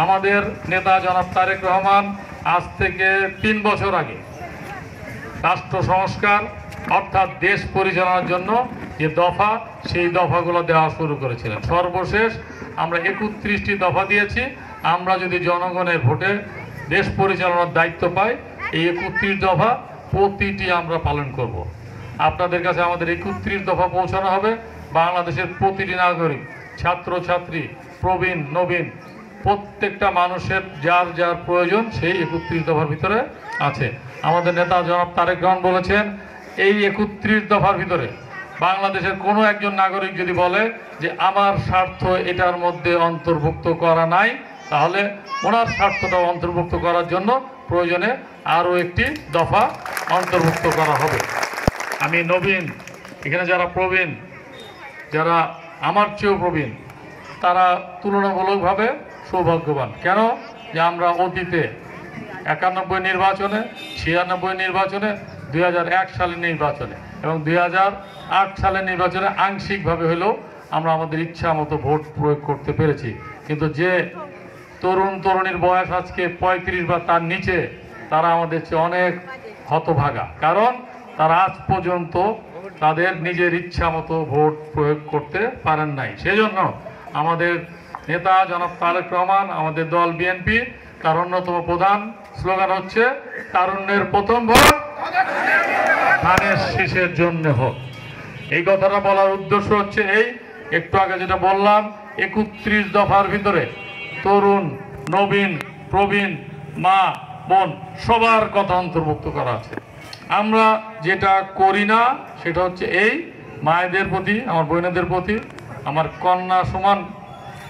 আমাদের নেতা জনাব তারেক রহমান আজ থেকে 3 বছর আগে রাষ্ট্র সংস্কার অর্থাৎ দেশ পরিচালনার জন্য যে দফা, সেই দফাগুলো দেওয়া শুরু করেছিলেন। সর্বশেষ আমরা 31টি দফা দিয়েছি। আমরা যদি জনগণের ভোটে দেশ পরিচালনার দায়িত্ব পাই, এই 31 দফা প্রতিটি আমরা পালন করব। আপনাদের কাছে আমাদের 31 দফা পৌঁছানো হবে। বাংলাদেশের প্রতিটি নাগরিক, ছাত্রছাত্রী, প্রবীণ নবীন, প্রত্যেকটা মানুষের যার যার প্রয়োজন সেই 31 দফার ভিতরে আছে। আমাদের নেতা জনাব তারেক রহমান বলেছেন, এই 31 দফার ভিতরে বাংলাদেশের কোনো একজন নাগরিক যদি বলে যে আমার স্বার্থ এটার মধ্যে অন্তর্ভুক্ত করা নাই, তাহলে ওনার স্বার্থটাও অন্তর্ভুক্ত করার জন্য প্রয়োজনে আরও একটি দফা অন্তর্ভুক্ত করা হবে। আমি নবীন, এখানে যারা প্রবীণ, যারা আমার চেয়েও প্রবীণ, তারা তুলনামূলকভাবে সৌভাগ্যবান। কেন? যে আমরা অতীতে 91 নির্বাচনে, 96 নির্বাচনে, 2001 সালের নির্বাচনে এবং 2008 সালের নির্বাচনে আংশিকভাবে হলেও আমরা আমাদের ইচ্ছা মতো ভোট প্রয়োগ করতে পেরেছি। কিন্তু যে তরুণ তরুণীর বয়স আজকে 35 বা তার নিচে, তারা আমাদের চেয়ে অনেক হতভাগা। কারণ তারা আজ পর্যন্ত তাদের নিজের ইচ্ছা মতো ভোট প্রয়োগ করতে পারেন নাই। সেজন্য আমাদের নেতা জনাব তারেক রহমান, আমাদের দল বিএনপি, তার অন্যতম প্রধান স্লোগান হচ্ছে তারুণ্যের প্রথম ভোট ধানের শীষের জন্য হোক। এই কথাটা বলার উদ্দেশ্য হচ্ছে এই, একটু আগে যেটা বললাম, 31 দফার ভিতরে তরুণ, নবীন, প্রবীণ, মা, বোন সবার কথা অন্তর্ভুক্ত করা আছে। আমরা যেটা করি না সেটা হচ্ছে এই, মায়েদের প্রতি, আমার বোনেদের প্রতি, আমার কন্যা সমান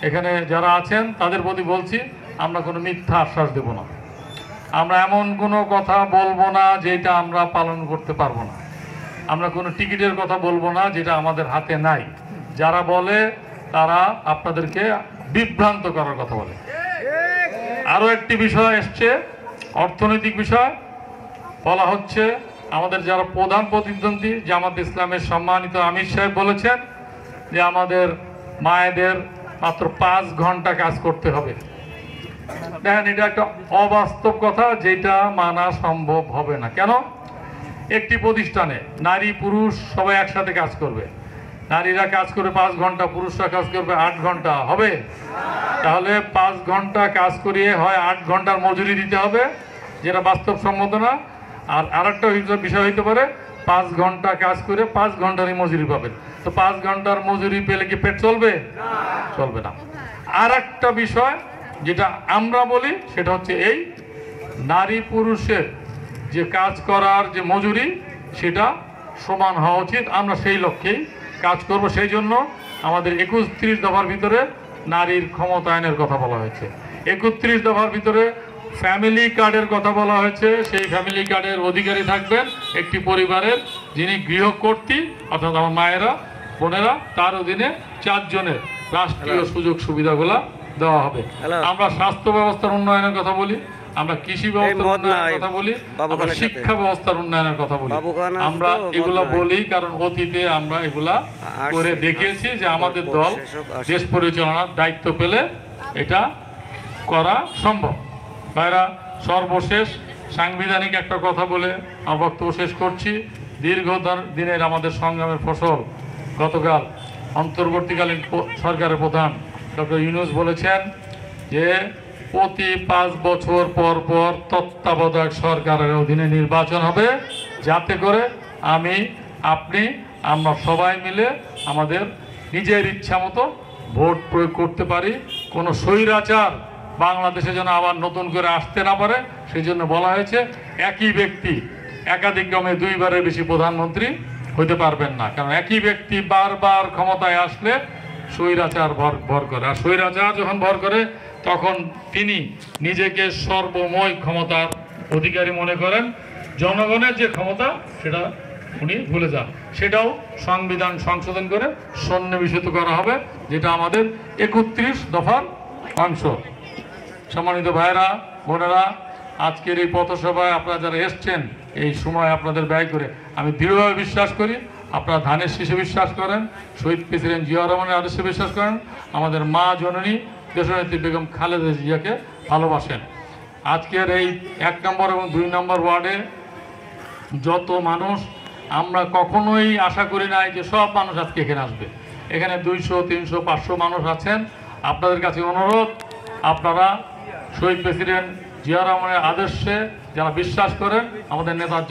এখানে যারা আছেন তাদের প্রতি বলছি, আমরা কোনো মিথ্যা আশ্বাস দেব না। আমরা এমন কোনো কথা বলবো না যেটা আমরা পালন করতে পারবো না। আমরা কোনো টিকিটের কথা বলবো না যেটা আমাদের হাতে নাই। যারা বলে তারা আপনাদেরকে বিভ্রান্ত করার কথা বলে। আরও একটি বিষয় এসছে, অর্থনৈতিক বিষয়। বলা হচ্ছে আমাদের যারা প্রধান প্রতিদ্বন্দ্বী জামাত ইসলামের সম্মানিত আমির সাহেব বলেছেন যে আমাদের মায়েদের মাত্র 5 ঘন্টা কাজ করতে হবে। দেখেন, এটা একটা অবাস্তব কথা, যেটা মানা সম্ভব হবে না। কেন? একটি প্রতিষ্ঠানে নারী পুরুষ সবাই একসাথে কাজ করবে, নারীরা কাজ করে 5 ঘন্টা, পুরুষরা কাজ করবে 8 ঘন্টা, হবে? তাহলে 5 ঘন্টা কাজ করিয়ে হয় 8 ঘন্টার মজুরি দিতে হবে, যেটা বাস্তবসম্মত না। আর আরেকটা বিষয় হইতে পারে 5 ঘন্টা কাজ করে 5 ঘন্টারই মজুরি পাবেন। তো 5 ঘন্টার মজুরি পেলে কি পেট চলবে? চলবে না। আর একটা বিষয় যেটা আমরা বলি সেটা হচ্ছে এই, নারী পুরুষের যে কাজ করার যে মজুরি সেটা সমান হওয়া উচিত। আমরা সেই লক্ষ্যেই কাজ করব। সেই জন্য আমাদের 31 দফার ভিতরে নারীর ক্ষমতায়নের কথা বলা হয়েছে। 31 দফার ভিতরে ফ্যামিলি কার্ডের কথা বলা হয়েছে। সেই ফ্যামিলি কার্ডের অধিকারী থাকবেন একটি পরিবারের যিনি গৃহকর্ত্রী, অর্থাৎ আমার মায়েরা, বোনেরা, তার অধীনে 4 জনের রাষ্ট্রীয় সুযোগ সুবিধাগুলো দেওয়া হবে। আমরা স্বাস্থ্য ব্যবস্থার উন্নয়নের কথা বলি, আমরা কৃষি ব্যবস্থার উন্নয়নের কথা বলি, আমরা শিক্ষা ব্যবস্থার উন্নয়নের কথা বলি। আমরা এগুলো বলি কারণ অতীতে আমরা এগুলা করে দেখিয়েছি যে আমাদের দল দেশ পরিচালনার দায়িত্ব পেলে এটা করা সম্ভব। ভাইরা, সর্বশেষ সাংবিধানিক একটা কথা বলে আমার বক্তব্য শেষ করছি। দীর্ঘ দিনের আমাদের সংগ্রামের ফসল গতকাল অন্তর্বর্তীকালীন সরকারের প্রধান ডক্টর ইউনূস বলেছেন যে প্রতি 5 বছর পর পর তত্ত্বাবধায়ক সরকারের অধীনে নির্বাচন হবে, যাতে করে আমি, আপনি, আমরা সবাই মিলে আমাদের নিজের ইচ্ছা মতো ভোট প্রয়োগ করতে পারি। কোনো স্বৈরাচার বাংলাদেশে যেন আবার নতুন করে আসতে না পারে, সেই জন্য বলা হয়েছে একই ব্যক্তি একাধিক্রমে 2 বারের বেশি প্রধানমন্ত্রী হতে পারবেন না। কারণ একই ব্যক্তি বারবার ক্ষমতায় আসলে স্বৈরাচার ভর করে, আর স্বৈরাচার যখন ভর করে তখন তিনি নিজেকে সর্বময় ক্ষমতার অধিকারী মনে করেন। জনগণের যে ক্ষমতা সেটা উনি ভুলে যান। সেটাও সংবিধান সংশোধন করে সন্নিবেশিত করা হবে, যেটা আমাদের 31 দফার অংশ। সম্মানিত ভাইরা, বোনেরা, আজকের এই পথসভায় আপনারা যারা এসছেন, এই সময় আপনাদের ব্যয় করে, আমি দৃঢ়ভাবে বিশ্বাস করি আপনারা ধানের শীষে বিশ্বাস করেন, শহীদ প্রেসিডেন্ট জিয়াউর রহমানের আদর্শে বিশ্বাস করেন, আমাদের মা জননী দেশনেত্রী বেগম খালেদা জিয়াকে ভালোবাসেন। আজকের এই 1 নম্বর এবং 2 নম্বর ওয়ার্ডে যত মানুষ, আমরা কখনোই আশা করি নাই যে সব মানুষ আজকে এখানে আসবে। এখানে 200, 300, 500 মানুষ আছেন। আপনাদের কাছে অনুরোধ, আপনারা শহীদ প্রেসিডেন্ট জিয়া রহমানের আদর্শে যারা বিশ্বাস করেন, আমাদের নেতার